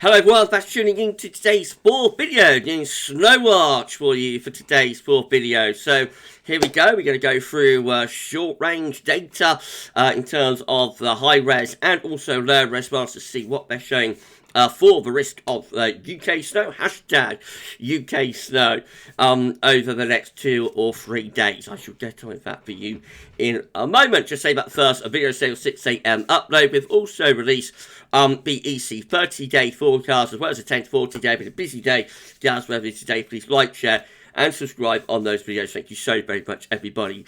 Hello everyone, thanks for tuning in to today's fourth video, doing Snowwatch for you for today's fourth video. So here we go, we're going to go through short range data in terms of the high res and also low res ones to see what they're showing for the risk of UK snow, hashtag UK snow, over the next 2 or 3 days. I shall get on with that for you in a moment. Just say that first, a video sale 6 AM upload. We've also released the EC 30-day forecast as well as a 10 to 40 day, but a busy day. Guys, whether it's today, please like, share, and subscribe on those videos. Thank you so very much, everybody.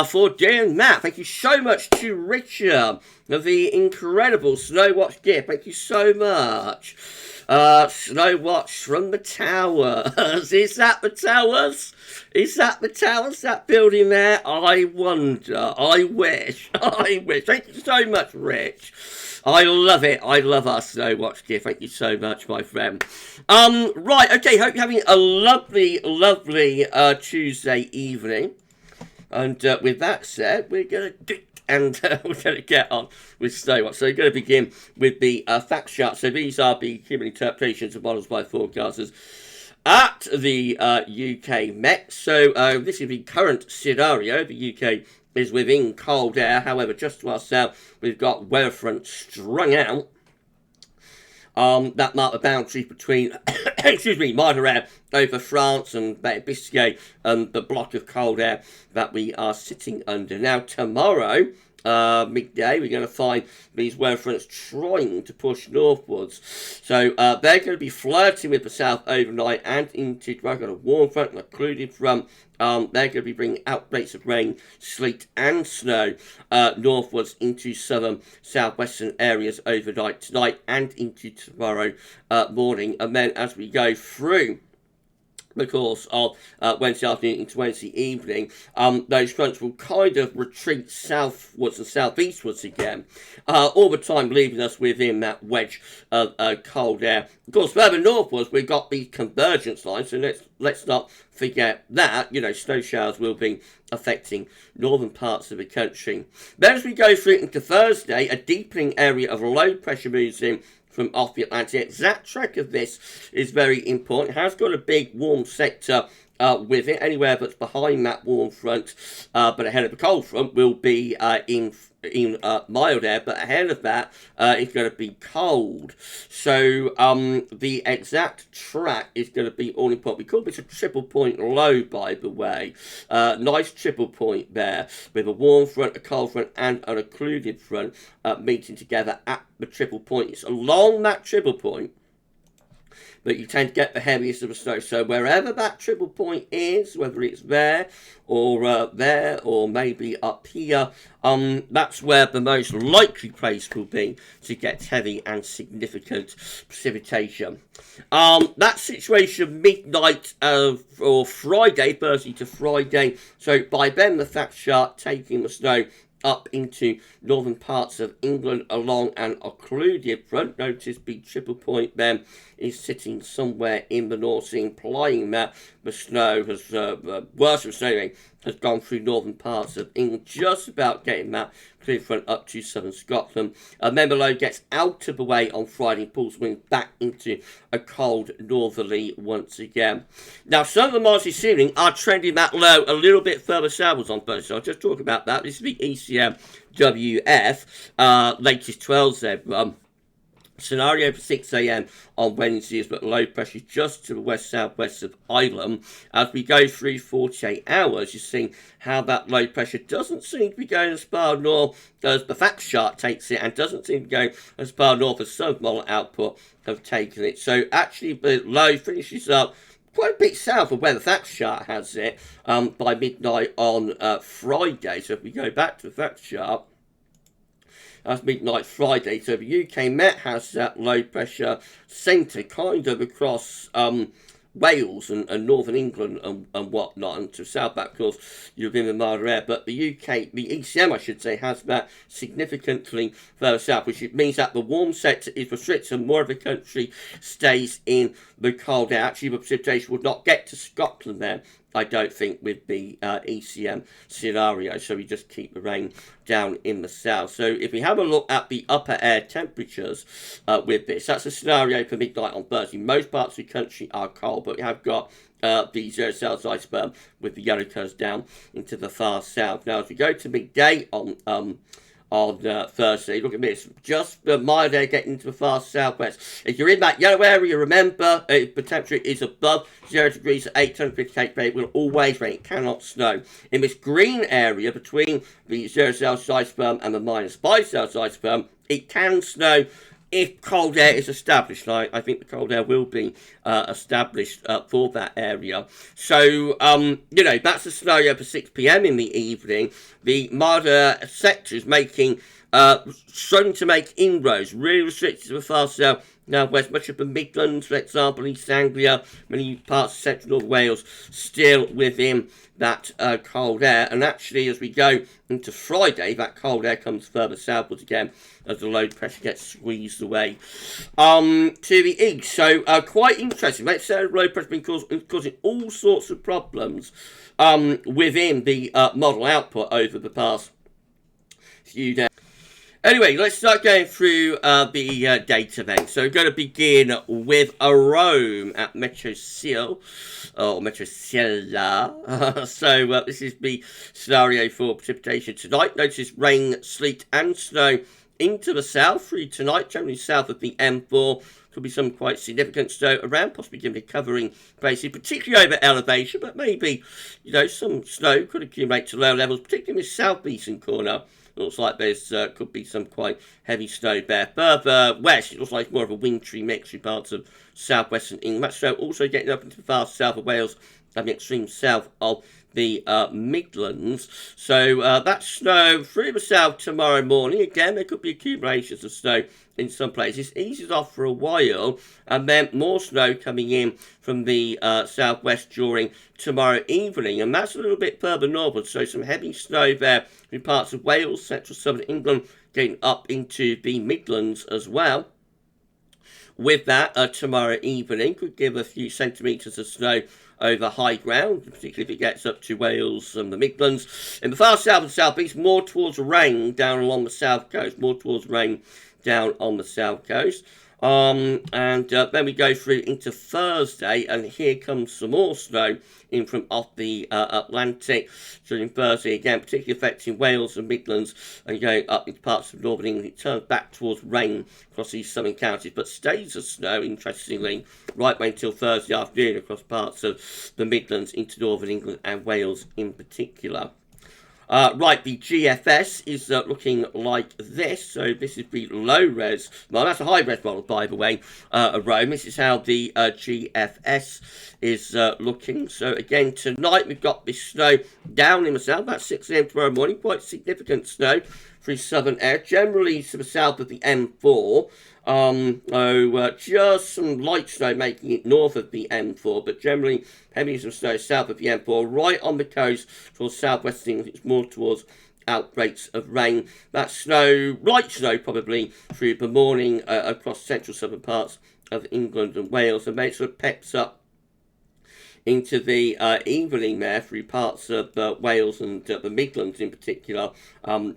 For Dan Matt, thank you so much to Richard of the incredible Snowwatch gift. Thank you so much. Snowwatch from the towers. Is that the towers? Is that the towers? That building there? I wonder. I wish. I wish. Thank you so much, Rich. I love it. I love our Snowwatch gift. Thank you so much, my friend. Right, okay, hope you're having a lovely, lovely Tuesday evening. And with that said, we're going to we're going to get on with Snowwatch. So we're going to begin with the fact chart. So these are the human interpretations of models by forecasters at the UK Met. So this is the current scenario. The UK is within cold air. However, just to our south, we've got weather front strung out. That mark the boundary between, excuse me, milder air over France and Bay of Biscay and the block of cold air that we are sitting under. Now, tomorrow, midday, we're going to find these weather fronts trying to push northwards. So they're going to be flirting with the south overnight and into, we've got a warm front, an occluded front. They're going to be bringing outbreaks of rain, sleet and snow northwards into southern, southwestern areas overnight tonight and into tomorrow morning. And then as we go through the course of Wednesday afternoon into Wednesday evening, those fronts will kind of retreat southwards and southeastwards again, all the time leaving us within that wedge of cold air. Of course, further northwards, we've got the convergence line, so let's not forget that. You know, snow showers will be affecting northern parts of the country. Then as we go through into Thursday, a deepening area of low pressure moves in from off the Atlantic. Exact track of this is very important. It has got a big warm sector with it, anywhere that's behind that warm front, but ahead of the cold front will be in mild air, but ahead of that it's going to be cold. So the exact track is going to be all important. We call this a triple point low, by the way. Nice triple point there with a warm front, a cold front, and an occluded front meeting together at the triple point. It's along that triple point that you tend to get the heaviest of the snow. So wherever that triple point is, whether it's there or maybe up here, that's where the most likely place will be to get heavy and significant precipitation. That situation midnight or Friday, Thursday to Friday. So by then the fact chart taking the snow up into northern parts of England along an occluded front. Notice the triple point then is sitting somewhere in the North Sea, implying that the snow has, worse of snowing, has gone through northern parts of England, just about getting that clear front up to southern Scotland. And then the low gets out of the way on Friday, pulls wind back into a cold northerly once again. Now, some of the models this evening are trending that low a little bit further southwards on Thursday, so I'll just talk about that. This is the ECM WF, latest 12Z scenario for 6 AM on Wednesday is that low pressure just to the west-southwest of Ireland. As we go through 48 hours, you're seeing how that low pressure doesn't seem to be going as far north as the fact chart takes it, and doesn't seem to go as far north as some model output have taken it. So actually the low finishes up quite a bit south of where the fact chart has it by midnight on Friday. So if we go back to the fact chart, that's midnight Friday. So the UK Met has that low pressure centre kind of across Wales and northern England and whatnot, and to south back, of course, you're in the milder air. But the ECM, I should say, has that significantly further south, which means that the warm sector is restricted and more of the country stays in the cold air. Actually, the precipitation would not get to Scotland there I don't think, with the ECM scenario. So we just keep the rain down in the south. So if we have a look at the upper air temperatures with this, that's a scenario for midnight on Thursday. Most parts of the country are cold, but we have got the 0 Celsius iceberg with the yellow colours down into the far south. Now, as we go to midday on Thursday, look at this, just the mild air getting into the far southwest. If you're in that yellow area, remember, if the temperature is above 0 degrees at 858 it will always rain. It cannot snow. In this green area between the 0 Celsius iceberg and the -5 Celsius iceberg, it can snow if cold air is established. I think the cold air will be established for that area. So, that's a scenario for 6 p.m. in the evening. The milder sectors starting to make inroads, really restricted to the far south. Now, west, much of the Midlands, for example, East Anglia, many parts of central North Wales, still within that cold air. And actually, as we go into Friday, that cold air comes further southwards again as the low pressure gets squeezed away to the east. So, quite interesting. Let's say low pressure has been causing all sorts of problems within the model output over the past few days. Anyway, let's start going through the data then. So we're going to begin with Rome at Meteo Ciel, or Meteo Ciela. So this is the scenario for precipitation tonight. Notice rain, sleet and snow into the south through tonight, generally south of the M4. Could be some quite significant snow around, possibly giving it covering places, particularly over elevation, but maybe, some snow could accumulate to low levels, particularly in the southeastern corner. Looks like there's could be some quite heavy snow there. Further west, it looks like more of a wintry mix in parts of southwestern England. That snow also getting up into the far south of Wales and the extreme south of the Midlands. So that snow through the south tomorrow morning. Again, there could be accumulations of snow in some places. Eases off for a while, and then more snow coming in from the southwest during tomorrow evening, and that's a little bit further northward. So some heavy snow there in parts of Wales, central southern England, getting up into the Midlands as well. With that, tomorrow evening could give a few centimetres of snow over high ground, particularly if it gets up to Wales and the Midlands. In the far south and southeast, more towards rain down along the south coast, more towards rain down on the south coast. And then we go through into Thursday, and here comes some more snow in from off the Atlantic during Thursday, again, particularly affecting Wales and Midlands and going up into parts of northern England. It turns back towards rain across these southern counties, but stays as snow, interestingly, right way until Thursday afternoon across parts of the Midlands into northern England and Wales in particular. Right, the GFS is looking like this. So this is the low-res, well, that's a high-res model, by the way, Rome. This is how the GFS is looking. So again, tonight we've got this snow down in the south, about 6 a.m. tomorrow morning, quite significant snow through southern air, generally to the south of the M4. Just some light snow making it north of the M4, but generally heavy some snow south of the M4, right on the coast towards southwest England. It's more towards outbreaks of rain. That snow, light snow probably through the morning across central southern parts of England and Wales, and then it sort of peps up into the evening there through parts of Wales and the Midlands in particular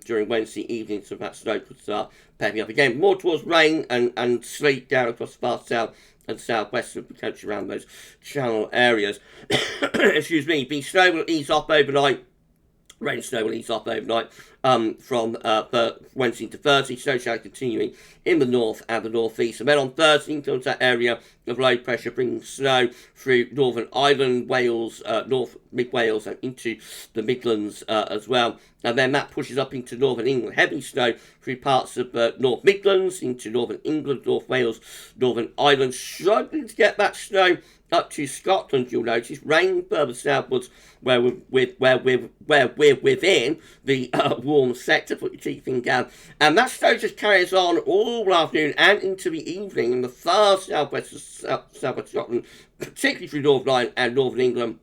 during Wednesday evening, so that snow could start pepping up again. More towards rain and sleet down across the far south and southwest of the country around those channel areas. Excuse me, the snow will ease off overnight. Rain and snow will ease off overnight from Wednesday to Thursday. Snow showers continuing in the north and the northeast. And then on Thursday, into that area of low pressure, bringing snow through Northern Ireland, Wales, North Mid Wales, and into the Midlands as well. And then that pushes up into Northern England. Heavy snow through parts of North Midlands, into Northern England, North Wales, Northern Ireland. Struggling to get that snow up to Scotland, you'll notice. Rain further southwards where we're within the warm sector. Put your teeth in down. And that snow just carries on all afternoon and into the evening in the far southwest of southwest Scotland, particularly through Northern Ireland and Northern England.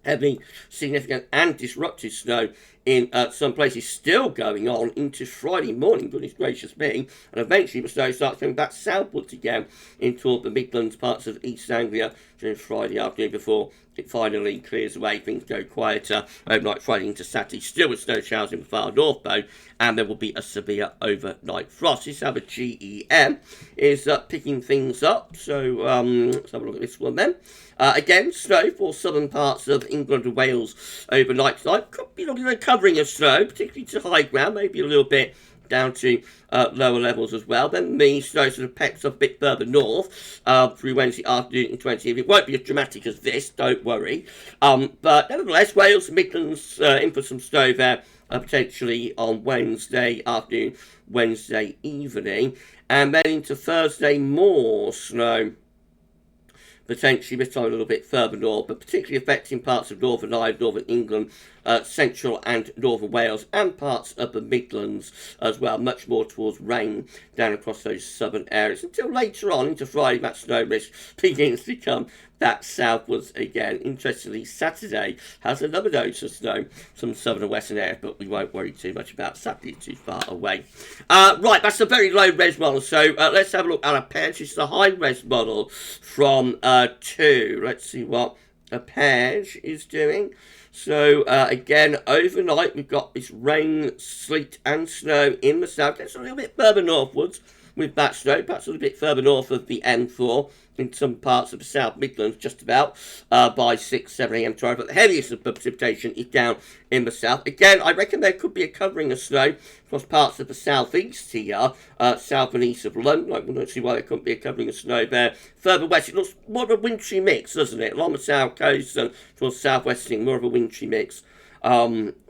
Heavy, significant and disruptive snow in some places, still going on into Friday morning, goodness gracious me, and eventually the snow starts going back southwards again into the Midlands, parts of East Anglia during Friday afternoon before it finally clears away. Things go quieter overnight Friday into Saturday, still with snow showers in the far north though, and there will be a severe overnight frost. This is how the GEM is picking things up, so let's have a look at this one then. Again, snow for southern parts of England and Wales overnight tonight. Could be looking at a covering of snow, particularly to high ground, maybe a little bit down to lower levels as well. Then the snow sort of pecks up a bit further north through Wednesday afternoon and 20th. It won't be as dramatic as this, don't worry. But nevertheless, Wales and Midlands in for some snow there potentially on Wednesday afternoon, Wednesday evening. And then into Thursday, more snow. Potentially this time a little bit further north, but particularly affecting parts of Northern Ireland, Northern England, Central and Northern Wales, and parts of the Midlands as well. Much more towards rain down across those southern areas. Until later on into Friday, that snow risk begins to come back southwards again. Interestingly, Saturday has another dose of snow from southern and western areas, but we won't worry too much about Saturday, too far away. Right, that's a very low res model, so let's have a look at a Page. This is the high res model from 2. Let's see what a Page is doing. So again, overnight we've got this rain, sleet and snow in the south. Gets a little bit further northwards with that snow, perhaps a little bit further north of the M4 in some parts of the South Midlands, just about by 6, 7 a.m. tomorrow. But the heaviest of the precipitation is down in the south. Again, I reckon there could be a covering of snow across parts of the southeast here, south and east of London. I don't see why there couldn't be a covering of snow there. Further west, it looks more of a wintry mix, doesn't it? Along the south coast and towards southwesting, more of a wintry mix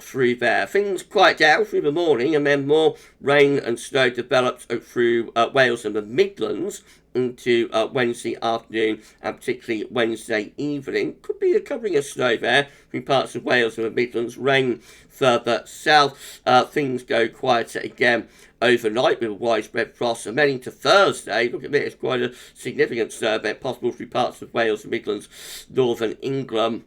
through there. Things quiet down through the morning, and then more rain and snow develops through Wales and the Midlands into Wednesday afternoon and particularly Wednesday evening. Could be a covering of snow there through parts of Wales and the Midlands. Rain further south. Things go quieter again overnight with a widespread frost, and then into Thursday, look at this, quite a significant snow event possible through parts of Wales and Midlands, northern England.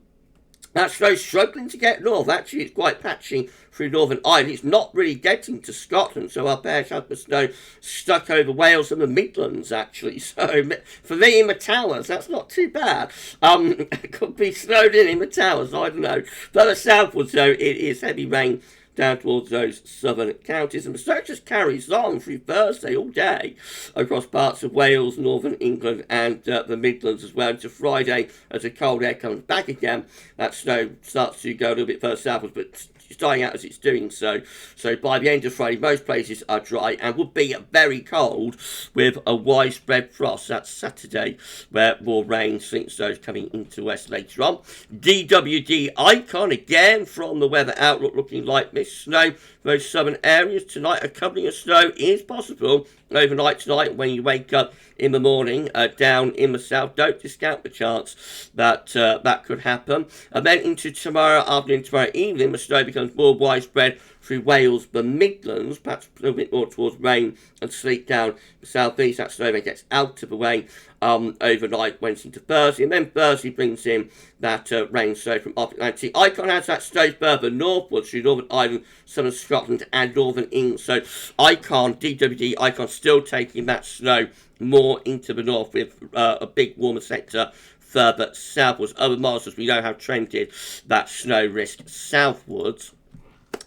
That snow's struggling to get north. Actually, it's quite patchy through Northern Ireland. It's not really getting to Scotland, so our Page has the snow stuck over Wales and the Midlands, actually. So, for me in the towers, that's not too bad. It could be snowed in the towers, I don't know. Further southwards, though, it is heavy rain down towards those southern counties, and the snow just carries on through Thursday all day across parts of Wales, northern England and the Midlands as well. Into Friday, as the cold air comes back again, that snow starts to go a little bit further southwards, but it's dying out as it's doing so. So by the end of Friday, most places are dry and will be very cold with a widespread frost. That's Saturday, where more rain, sleet, snow coming into west later on. DWD icon again from the weather outlook, looking like this. Snow for those southern areas tonight. A covering of snow is possible overnight tonight when you wake up in the morning down in the south. Don't discount the chance that that could happen. And then into tomorrow afternoon, tomorrow evening, the snow becomes more widespread through Wales, the Midlands, perhaps a little bit more towards rain and sleet down the southeast. That snow then gets out of the way overnight, Wednesday to Thursday, and then Thursday brings in that rain snow from Arctic Atlantic. Icon has that snow further northwards through Northern Ireland, southern Scotland and Northern England. So Icon, DWD Icon, still taking that snow more into the north with a big warmer sector further southwards. Other monsters we know have trended that snow risk southwards.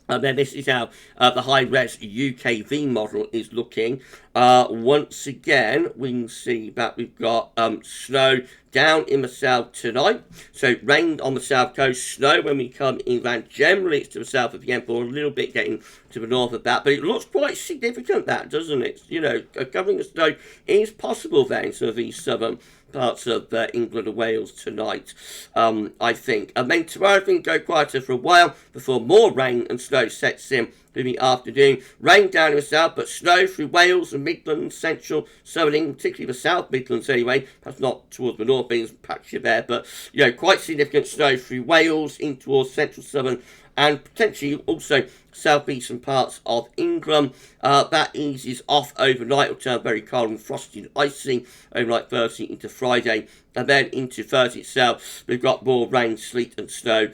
And then this is how the high-res UKV model is looking. Once again, we can see that we've got snow down in the south tonight. So rain on the south coast, snow when we come inland. Generally, it's to the south of the M4, a little bit getting to the north of that. But it looks quite significant, that, doesn't it? You know, covering the snow is possible there in some of these southern parts of England and Wales tonight, I think. And then tomorrow things go quieter for a while before more rain and snow sets in through the afternoon. Rain down in the south, but snow through Wales and Midlands, central, southern England, particularly the South Midlands anyway. Perhaps not towards the north, being patchy there, but, you know, quite significant snow through Wales in towards central, southern and potentially also southeastern parts of England. That eases off overnight. It'll turn very cold and frosty and icy overnight Thursday into Friday. And then into Thursday itself, we've got more rain, sleet and snow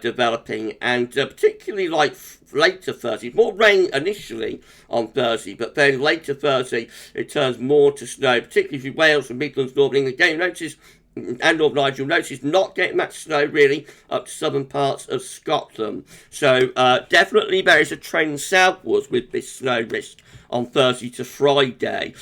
developing. And particularly like later Thursday, more rain initially on Thursday, but then later Thursday, it turns more to snow, particularly through Wales and Midlands, Northern England. Again, notice and Northern Ireland, you'll notice not getting much snow really up to southern parts of Scotland. So definitely there is a trend southwards with this snow risk on Thursday to Friday.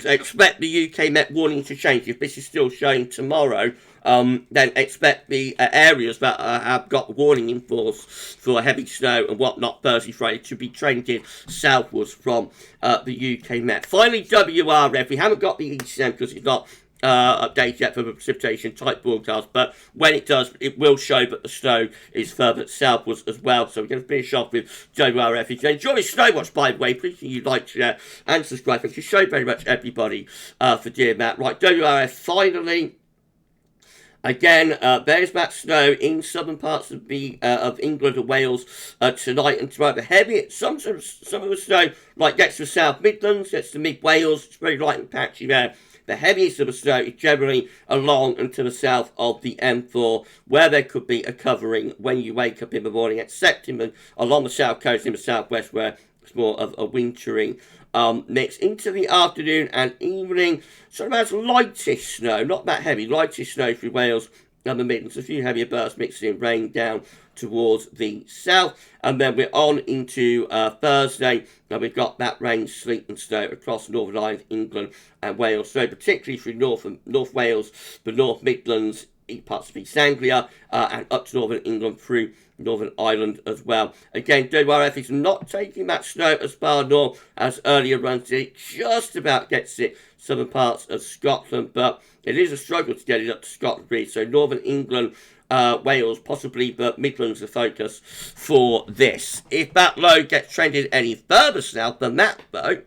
Expect the UK Met warning to change. If this is still showing tomorrow, then expect the areas that have got warning in force for heavy snow and whatnot Thursday, Friday to be trending southwards from the UK Met. Finally, WRF. We haven't got the ECM because it's not updated yet for the precipitation type broadcast, but when it does, it will show that the snow is further southwards as well. So we're going to finish off with WRF. If you enjoy Snow Watch, by the way, please you like, share and subscribe. Thank you so very much everybody for doing that. Right, WRF finally. Again, there's that snow in southern parts of England and Wales tonight and tomorrow. The heavy, some of the snow like gets to the South Midlands, gets to mid Wales. It's very light and patchy there. The heaviest of the snow is generally along and to the south of the M4, where there could be a covering when you wake up in the morning, except along the south coast in the southwest, where it's more of a wintering mix. Into the afternoon and evening, sort of has lightish snow, not that heavy, lightish snow through Wales and the Midlands. A few heavier bursts mixing in rain down towards the south, and then we're on into Thursday, and we've got that rain, sleet and snow across Northern Ireland, England and Wales, so particularly through North Wales, the North Midlands, parts of East Anglia, and up to Northern England through Northern Ireland as well. Again, WRF is not taking that snow as far north as earlier runs. It just about gets it southern parts of Scotland, but it is a struggle to get it up to Scotland, really. So Northern England, Wales, possibly the Midlands, the focus for this. If that low gets trended any further south than that, though,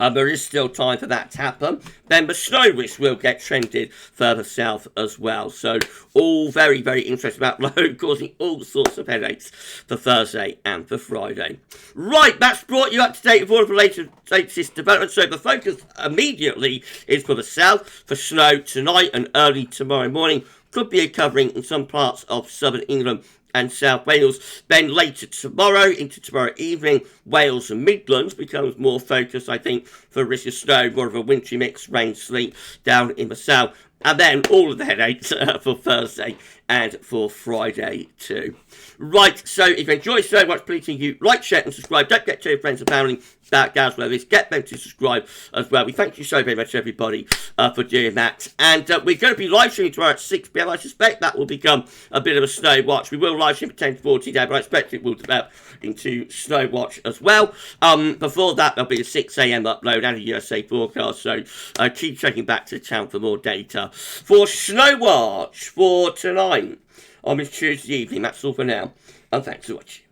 there is still time for that to happen, then the snow risk will get trended further south as well. So all very, very interesting about low, causing all sorts of headaches for Thursday and for Friday. Right, that's brought you up to date with all of the latest developments. So the focus immediately is for the south, for snow tonight and early tomorrow morning. Could be a covering in some parts of southern England and South Wales. Then later tomorrow, into tomorrow evening, Wales and Midlands becomes more focused, I think, for risk of snow, more of a wintry mix, rain, sleet down in the south. And then all of the headaches for Thursday and for Friday too. Right, so if you enjoy so much, please you like, share and subscribe. Don't get to your friends and family that down where this. Get them to subscribe as well. We thank you so very much, everybody, for doing that. And we're going to be live streaming tomorrow at 6 p.m. I suspect that will become a bit of a snow watch. We will live stream at 10 to 14 today, but I expect it will develop into snow watch as well. Before that, there'll be a 6 a.m. upload and a USA forecast. So keep checking back to the channel for more data. For Snow Watch for tonight on this Tuesday evening, that's all for now. And thanks for watching.